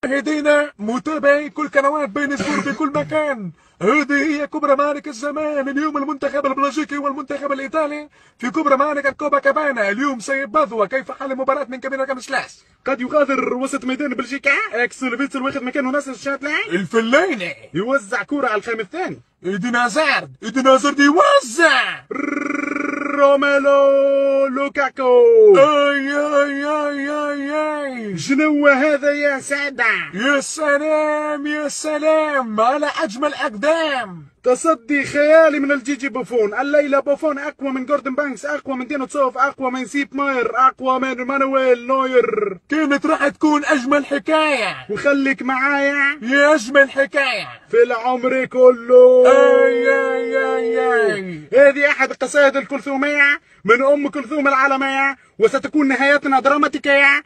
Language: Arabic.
مشاهدينا متابعي كل قنوات بين سبور في كل مكان، هذه هي كبرى معركة الزمان. اليوم المنتخب البلجيكي والمنتخب الإيطالي في كبرى معركة كوبا كابانا. اليوم سيد بذوة كيف حل المباراة من كابينة كامسلاس؟ قد يغادر وسط ميدان بلجيكا اكسل فيتسل واخد مكانه ناصر الشاطلي الفليني يوزع كرة على الخام الثاني. ايدين هازارد يوزع روميلو لوكاكو. اي اي اي اي اي شنو هذا يا سادة؟ يا سلام يا سلام على اجمل اقدام. تصدي خيالي من الجيجي بوفون. الليلة بوفون اقوى من جوردن بانكس، اقوى من دينو تسوف، اقوى من سيب ماير، اقوى من مانويل نوير. كانت راح تكون اجمل حكاية، وخليك معايا يا اجمل حكاية في العمر كله. اي اي اي اي هذه احد القصائد الكلثومية من ام كلثوم العالمية، وستكون نهايتنا دراماتيكية